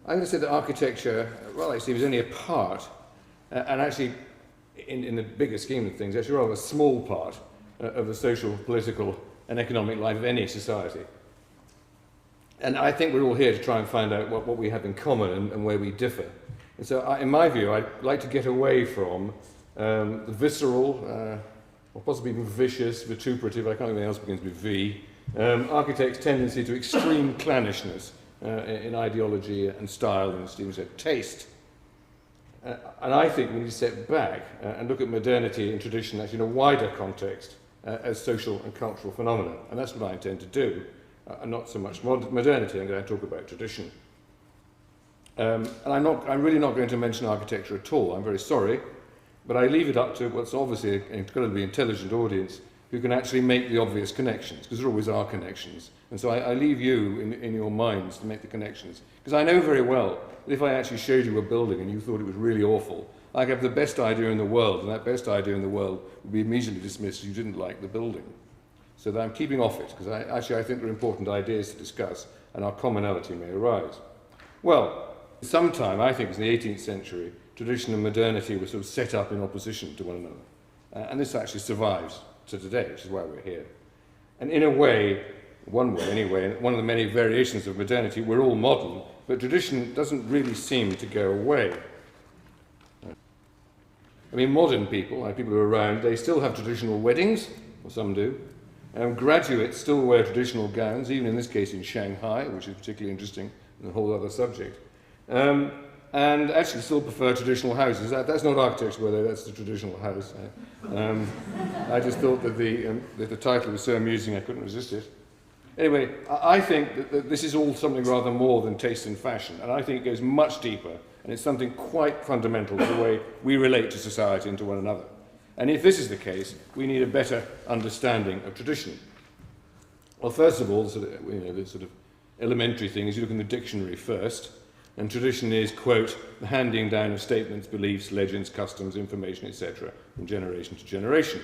I'm going to say that architecture, well, actually, was only a part, and actually, in the bigger scheme of things, actually rather a small part of the social, political, and economic life of any society. And I think we're all here to try and find out what we have in common and where we differ. And so, in my view, I'd like to get away from the visceral, or possibly even vicious, vituperative, I can't think of anything else begins with V, architects' tendency to extreme clannishness in ideology and style, and as Stephen said, taste. And I think we need to step back and look at modernity and tradition actually in a wider context as social and cultural phenomena. And that's what I intend to do, and not so much modernity. I'm going to talk about tradition. And I'm really not going to mention architecture at all. I'm very sorry, but I leave it up to what's obviously an incredibly intelligent audience who can actually make the obvious connections, because there always are connections. And so I leave you in your minds to make the connections. Because I know very well that if I actually showed you a building and you thought it was really awful, I'd have the best idea in the world, and that best idea in the world would be immediately dismissed as you didn't like the building. So that I'm keeping off it, because I think there are important ideas to discuss, and our commonality may arise. Well, sometime, I think it was in the 18th century, tradition and modernity were sort of set up in opposition to one another. And this actually survives to today, which is why we're here. And in a way, one way anyway, and one of the many variations of modernity, we're all modern, but tradition doesn't really seem to go away. I mean, modern people, like people who are around, they still have traditional weddings, or some do. Graduates still wear traditional gowns, even in this case in Shanghai, which is particularly interesting, and a whole other subject. And actually still prefer traditional houses. That's not architecture, by the way, that's the traditional house. I just thought that the title was so amusing I couldn't resist it. Anyway, I think that this is all something rather more than taste and fashion, and I think it goes much deeper, and it's something quite fundamental to the way we relate to society and to one another. And if this is the case, we need a better understanding of tradition. Well, first of all, the sort of elementary thing is you look in the dictionary first, and tradition is, quote, the handing down of statements, beliefs, legends, customs, information, etc., from generation to generation.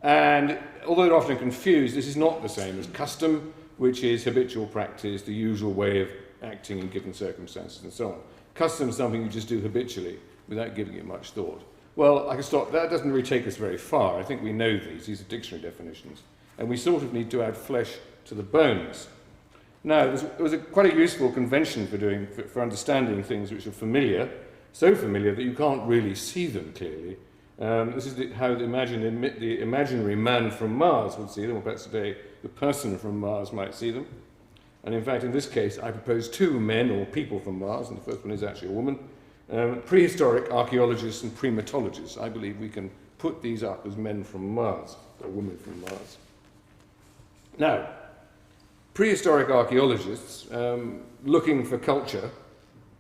And although they're often confused, this is not the same as custom, which is habitual practice, the usual way of acting in given circumstances, and so on. Custom is something you just do habitually without giving it much thought. Well, I can stop. That doesn't really take us very far. I think we know these. These are dictionary definitions. And we sort of need to add flesh to the bones. Now, there was quite a useful convention for understanding things which are familiar, so familiar that you can't really see them clearly. This is how the imaginary man from Mars would see them, or perhaps today the person from Mars might see them. And in fact, in this case, I propose two men or people from Mars, and the first one is actually a woman, prehistoric archaeologists and primatologists. I believe we can put these up as men from Mars, or women from Mars. Now, prehistoric archaeologists looking for culture,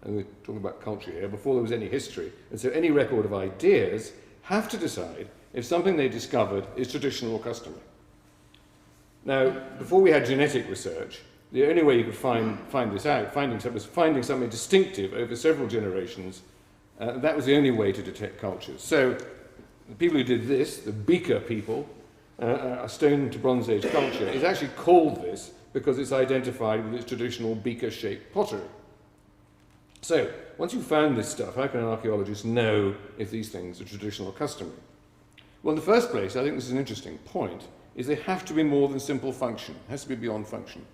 and we're talking about culture here, before there was any history, and so any record of ideas have to decide if something they discovered is traditional or customary. Now, before we had genetic research, the only way you could find this out, was finding something distinctive over several generations. That was the only way to detect cultures. So the people who did this, the beaker people, a stone to Bronze Age culture, is actually called this because it's identified with its traditional beaker-shaped pottery. So, once you've found this stuff, how can an archaeologist know if these things are traditional or customary? Well, in the first place, I think this is an interesting point, is they have to be more than simple function. It has to be beyond function.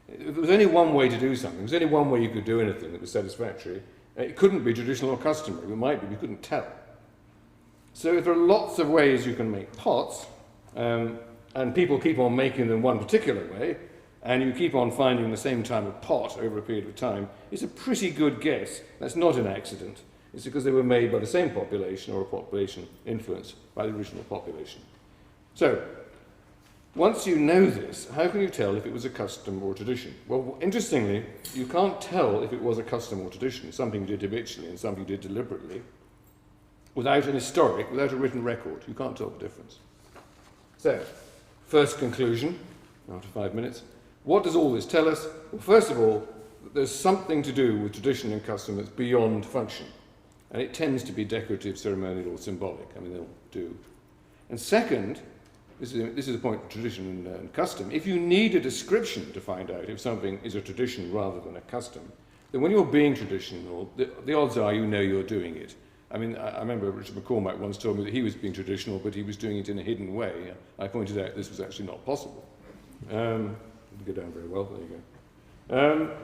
If there was only one way to do something, if there was only one way you could do anything that was satisfactory, it couldn't be traditional or customary. It might be, we couldn't tell. So if there are lots of ways you can make pots, and people keep on making them one particular way, and you keep on finding the same type of pot over a period of time, it's a pretty good guess that's not an accident. It's because they were made by the same population or a population influenced by the original population. So, once you know this, how can you tell if it was a custom or a tradition? Well, interestingly, you can't tell if it was a custom or tradition, something you did habitually and something you did deliberately, without a written record. You can't tell the difference. So, first conclusion, after 5 minutes. What does all this tell us? Well, first of all, there's something to do with tradition and custom that's beyond function. And it tends to be decorative, ceremonial, or symbolic. I mean, they'll do. And second, this is the point of tradition and custom. If you need a description to find out if something is a tradition rather than a custom, then when you're being traditional, the odds are you know you're doing it. I mean, I remember Richard McCormack once told me that he was being traditional, but he was doing it in a hidden way. I pointed out this was actually not possible. Didn't go down very well, there you go.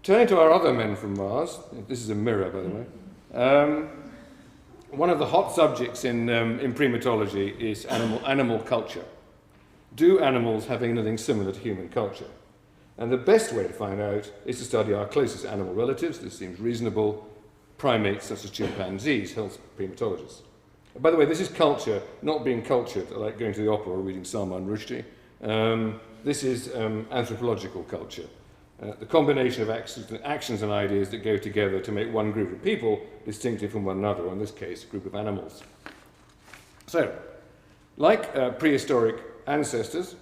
Turning to our other men from Mars, this is a mirror, by the way. One of the hot subjects in primatology is animal culture. Do animals have anything similar to human culture? And the best way to find out is to study our closest animal relatives. This seems reasonable. Primates such as chimpanzees, health primatologists. And by the way, this is culture, not being cultured, like going to the opera or reading Salman Rushdie. This is anthropological culture. The combination of actions and ideas that go together to make one group of people distinctive from one another, or in this case, a group of animals. So, like prehistoric ancestors,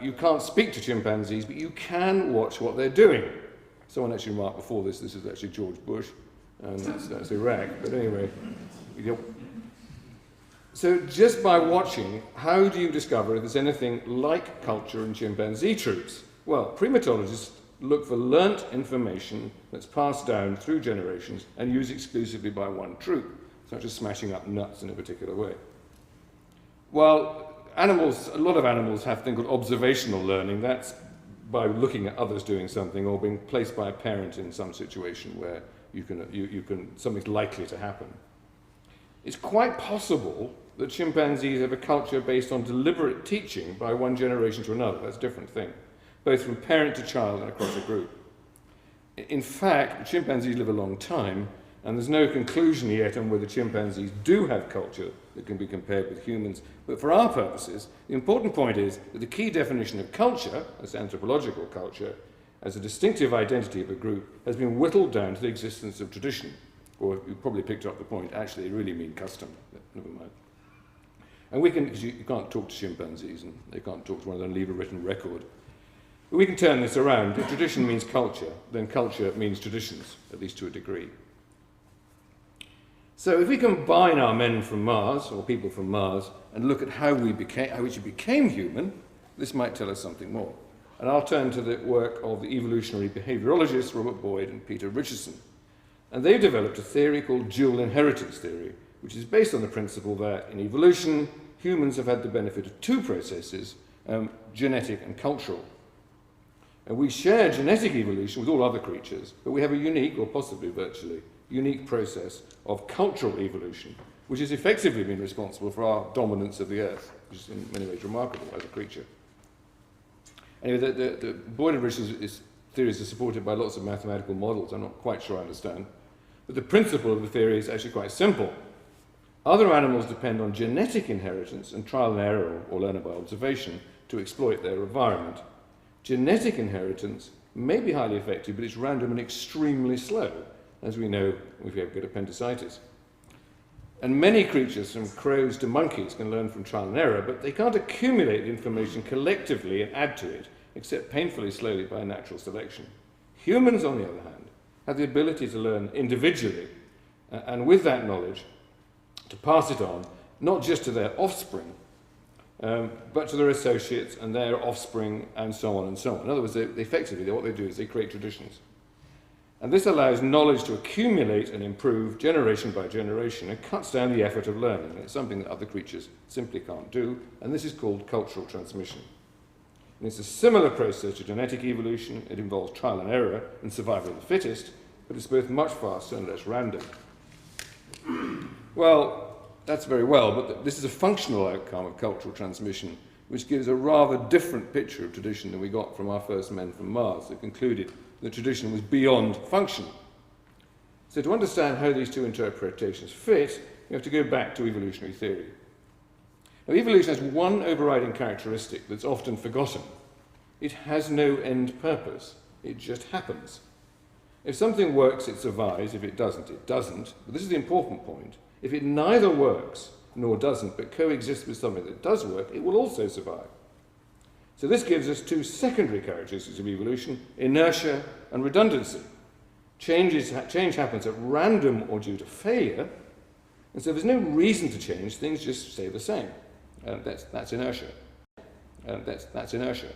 you can't speak to chimpanzees, but you can watch what they're doing. Someone actually remarked before this is actually George Bush, and that's Iraq, but anyway. So just by watching, how do you discover if there's anything like culture in chimpanzee troops? Well, primatologists look for learnt information that's passed down through generations and used exclusively by one troop, such as smashing up nuts in a particular way. Well, a lot of animals have a thing called observational learning. That's by looking at others doing something or being placed by a parent in some situation where something's likely to happen. It's quite possible that chimpanzees have a culture based on deliberate teaching by one generation to another. That's a different thing, both from parent to child and across a group. In fact, chimpanzees live a long time, and there's no conclusion yet on whether chimpanzees do have culture that can be compared with humans. But for our purposes, the important point is that the key definition of culture, as anthropological culture, as a distinctive identity of a group, has been whittled down to the existence of tradition. Or you probably picked up the point, actually they really mean custom, but never mind. And we can, because you can't talk to chimpanzees, and they can't talk to one another and leave a written record. But we can turn this around. If tradition means culture, then culture means traditions, at least to a degree. So if we combine our men from Mars, or people from Mars, and look at how we became human, this might tell us something more. And I'll turn to the work of the evolutionary behaviorologists Robert Boyd and Peter Richardson. And they've developed a theory called dual inheritance theory, which is based on the principle that in evolution, humans have had the benefit of two processes, genetic and cultural. And we share genetic evolution with all other creatures, but we have a unique, or possibly virtually, unique process of cultural evolution, which has effectively been responsible for our dominance of the Earth, which is in many ways remarkable as a creature. Anyway, the Boyd and Richardson's theories are supported by lots of mathematical models. I'm not quite sure I understand. But the principle of the theory is actually quite simple. Other animals depend on genetic inheritance and trial and error, or learn by observation, to exploit their environment. Genetic inheritance may be highly effective, but it's random and extremely slow, as we know if we ever get appendicitis. And many creatures, from crows to monkeys, can learn from trial and error, but they can't accumulate the information collectively and add to it, except painfully slowly by natural selection. Humans, on the other hand, have the ability to learn individually, and with that knowledge, to pass it on, not just to their offspring, but to their associates and their offspring, and so on and so on. In other words, what they do is they create traditions. And this allows knowledge to accumulate and improve generation by generation and cuts down the effort of learning. It's something that other creatures simply can't do, and this is called cultural transmission. And it's a similar process to genetic evolution. It involves trial and error and survival of the fittest, but it's both much faster and less random. Well, that's very well, but this is a functional outcome of cultural transmission, which gives a rather different picture of tradition than we got from our first men from Mars, who concluded that tradition was beyond function. So to understand how these two interpretations fit, you have to go back to evolutionary theory. Now, evolution has one overriding characteristic that's often forgotten. It has no end purpose. It just happens. If something works, it survives. If it doesn't, it doesn't. But this is the important point. If it neither works nor doesn't, but coexists with something that does work, it will also survive. So this gives us two secondary characteristics of evolution: inertia and redundancy. Change happens at random or due to failure, and so there's no reason to change. Things just stay the same. That's inertia. That's inertia.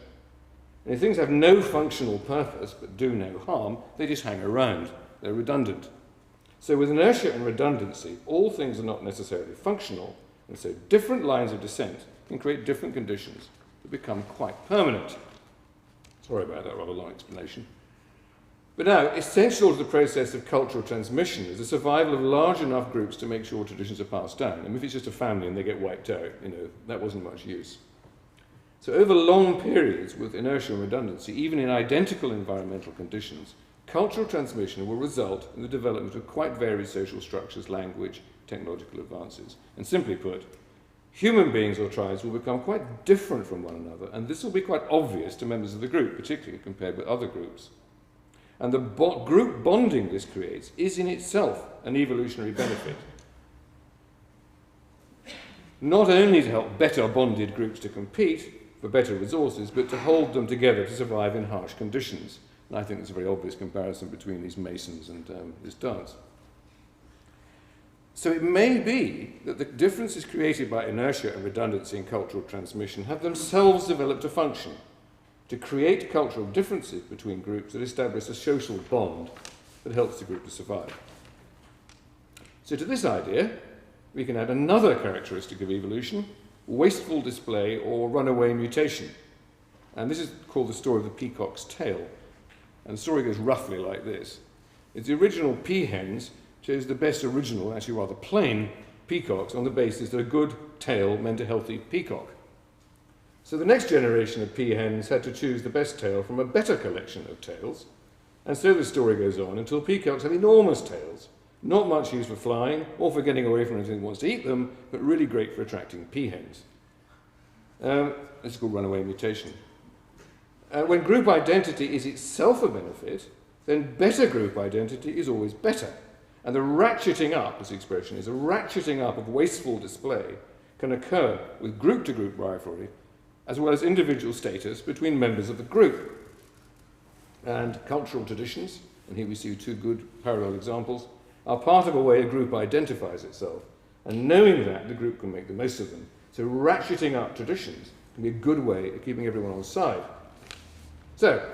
And if things have no functional purpose but do no harm, they just hang around. They're redundant. So with inertia and redundancy, all things are not necessarily functional, and so different lines of descent can create different conditions that become quite permanent. Sorry about that rather long explanation. But now, essential to the process of cultural transmission is the survival of large enough groups to make sure traditions are passed down. I mean, if it's just a family and they get wiped out, that wasn't much use. So over long periods with inertia and redundancy, even in identical environmental conditions, cultural transmission will result in the development of quite varied social structures, language, technological advances. And simply put, human beings or tribes will become quite different from one another, and this will be quite obvious to members of the group, particularly compared with other groups. And the group bonding this creates is in itself an evolutionary benefit. Not only to help better bonded groups to compete for better resources, but to hold them together to survive in harsh conditions. And I think there's a very obvious comparison between these masons and this dance. So it may be that the differences created by inertia and redundancy in cultural transmission have themselves developed a function to create cultural differences between groups that establish a social bond that helps the group to survive. So to this idea, we can add another characteristic of evolution, wasteful display or runaway mutation. And this is called the story of the peacock's tail. And the story goes roughly like this. It's the original peahens chose the best original, actually rather plain, peacocks on the basis that a good tail meant a healthy peacock. So the next generation of peahens had to choose the best tail from a better collection of tails, and so the story goes on until peacocks have enormous tails, not much used for flying or for getting away from anything that wants to eat them, but really great for attracting peahens. This is called runaway mutation. When group identity is itself a benefit, then better group identity is always better. And the ratcheting up, as the expression is, a ratcheting up of wasteful display can occur with group-to-group rivalry, as well as individual status between members of the group. And cultural traditions, and here we see two good parallel examples, are part of a way a group identifies itself. And knowing that, the group can make the most of them. So ratcheting up traditions can be a good way of keeping everyone on side. So,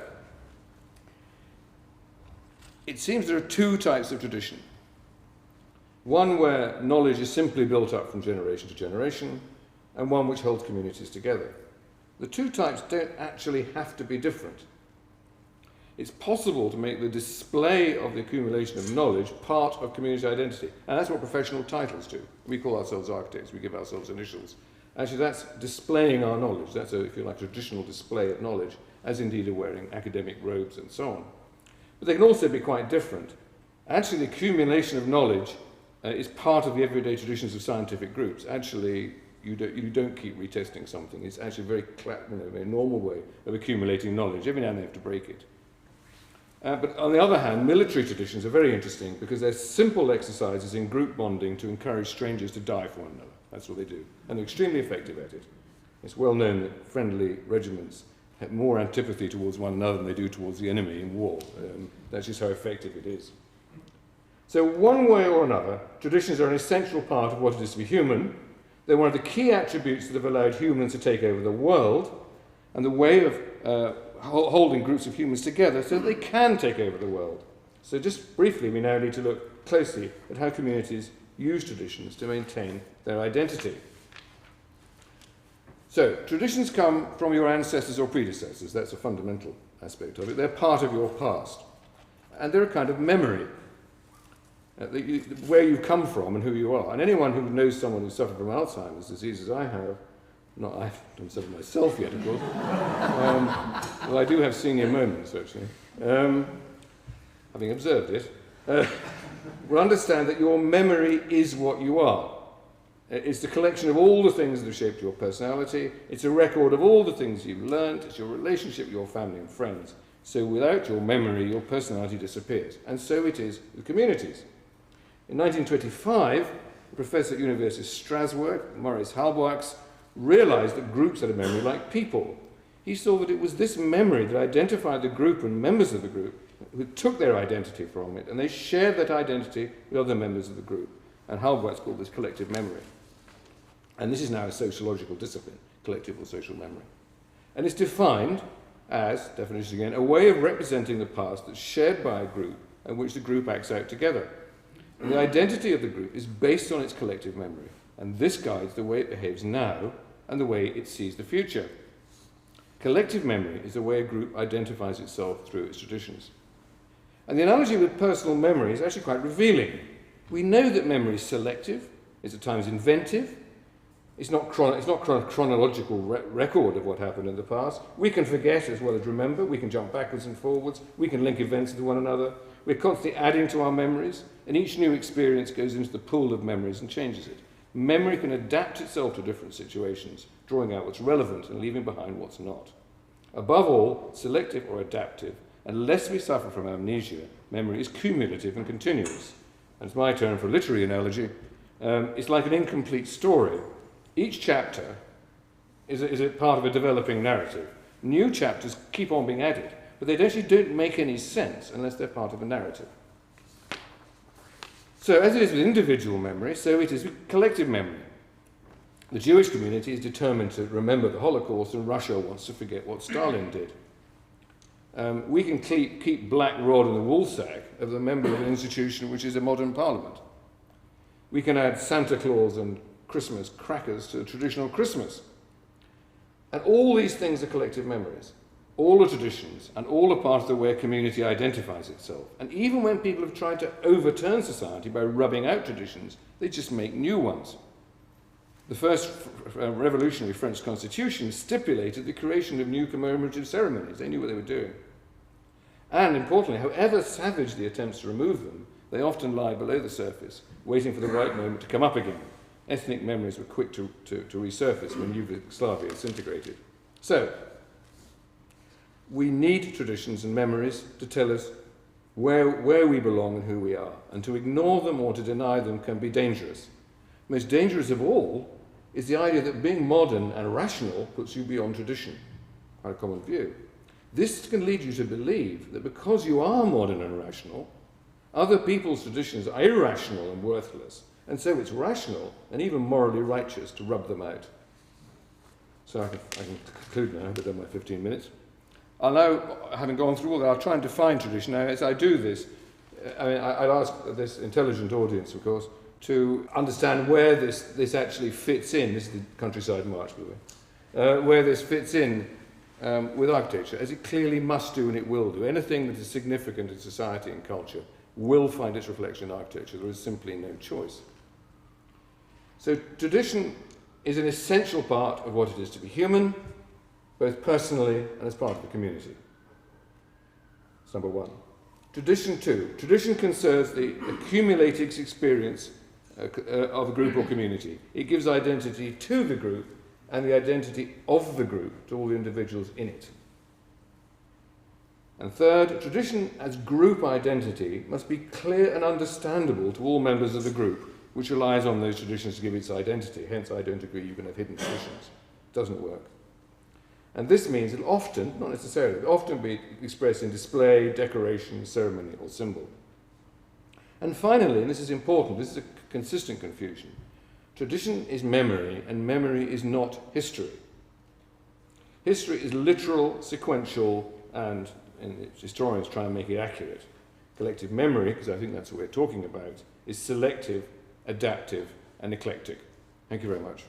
it seems there are two types of tradition. One where knowledge is simply built up from generation to generation, and one which holds communities together. The two types don't actually have to be different. It's possible to make the display of the accumulation of knowledge part of community identity, and that's what professional titles do. We call ourselves architects, we give ourselves initials. Actually, that's displaying our knowledge. That's, if you like, a traditional display of knowledge, as indeed are wearing academic robes and so on. But they can also be quite different. Actually, the accumulation of knowledge is part of the everyday traditions of scientific groups. Actually, you don't keep retesting something. It's actually a very normal way of accumulating knowledge. Every now and then you have to break it. But on the other hand, military traditions are very interesting because they're simple exercises in group bonding to encourage strangers to die for one another. That's what they do. And they're extremely effective at it. It's well known that friendly regiments have more antipathy towards one another than they do towards the enemy in war. That's just how effective it is. So one way or another, traditions are an essential part of what it is to be human. They're one of the key attributes that have allowed humans to take over the world, and the way of holding groups of humans together so that they can take over the world. So just briefly, we now need to look closely at how communities use traditions to maintain their identity. So, traditions come from your ancestors or predecessors. That's a fundamental aspect of it. They're part of your past. And they're a kind of memory. Where you come from and who you are. And anyone who knows someone who's suffered from Alzheimer's disease, as I have, not I haven't suffered myself yet, of course, well, I do have senior moments, actually, having observed it, will understand that your memory is what you are. It's the collection of all the things that have shaped your personality. It's a record of all the things you've learned. It's your relationship with your family and friends. So without your memory, your personality disappears. And so it is with communities. In 1925, a professor at University of Strasbourg, Maurice Halbwachs, realized that groups had a memory like people. He saw that it was this memory that identified the group and members of the group who took their identity from it, and they shared that identity with other members of the group. And Halbwachs called this collective memory. And this is now a sociological discipline, collective or social memory. And it's defined as, definition again, a way of representing the past that's shared by a group and which the group acts out together. And the identity of the group is based on its collective memory, and this guides the way it behaves now and the way it sees the future. Collective memory is the way a group identifies itself through its traditions. And the analogy with personal memory is actually quite revealing. We know that memory is selective, it's at times inventive, it's not chronological record of what happened in the past. We can forget as well as remember, we can jump backwards and forwards, we can link events to one another, we're constantly adding to our memories, and each new experience goes into the pool of memories and changes it. Memory can adapt itself to different situations, drawing out what's relevant and leaving behind what's not. Above all, selective or adaptive, unless we suffer from amnesia, memory is cumulative and continuous. And it's my term for a literary analogy. It's like an incomplete story. Each chapter is a part of a developing narrative. New chapters keep on being added, but they actually don't make any sense unless they're part of a narrative. So as it is with individual memory, so it is with collective memory. The Jewish community is determined to remember the Holocaust, and Russia wants to forget what Stalin did. We can keep black rod in the woolsack of the member of an institution which is a modern parliament. We can add Santa Claus and Christmas crackers to a traditional Christmas. And all these things are collective memories. All are traditions, and all are part of the way a community identifies itself. And even when people have tried to overturn society by rubbing out traditions, they just make new ones. The first revolutionary French constitution stipulated the creation of new commemorative ceremonies. They knew what they were doing. And importantly, however savage the attempts to remove them, they often lie below the surface, waiting for the right moment to come up again. Ethnic memories were quick to resurface when Yugoslavia disintegrated. So, we need traditions and memories to tell us where we belong and who we are. And to ignore them or to deny them can be dangerous. Most dangerous of all is the idea that being modern and rational puts you beyond tradition, quite a common view. This can lead you to believe that because you are modern and rational, other people's traditions are irrational and worthless, and so it's rational and even morally righteous to rub them out. So I can conclude now, I've done my 15 minutes. I'll now, having gone through all that, I'll try and define tradition. Now, as I do this, I'd ask this intelligent audience, of course, to understand where this actually fits in. This is the Countryside March, by the way. Where this fits in with architecture, as it clearly must do and it will do. Anything that is significant in society and culture will find its reflection in architecture. There is simply no choice. So tradition is an essential part of what it is to be human, both personally and as part of the community. That's number one. Tradition two. Tradition conserves the accumulated experience of a group or community. It gives identity to the group and the identity of the group to all the individuals in it. And third, tradition as group identity must be clear and understandable to all members of the group, which relies on those traditions to give its identity. Hence, I don't agree you can have hidden traditions. It doesn't work. And this means it'll often, not necessarily, but often be expressed in display, decoration, ceremony, or symbol. And finally, and this is important, this is a consistent confusion, tradition is memory, and memory is not history. History is literal, sequential, and historians try and make it accurate. Collective memory, because I think that's what we're talking about, is selective, adaptive, and eclectic. Thank you very much.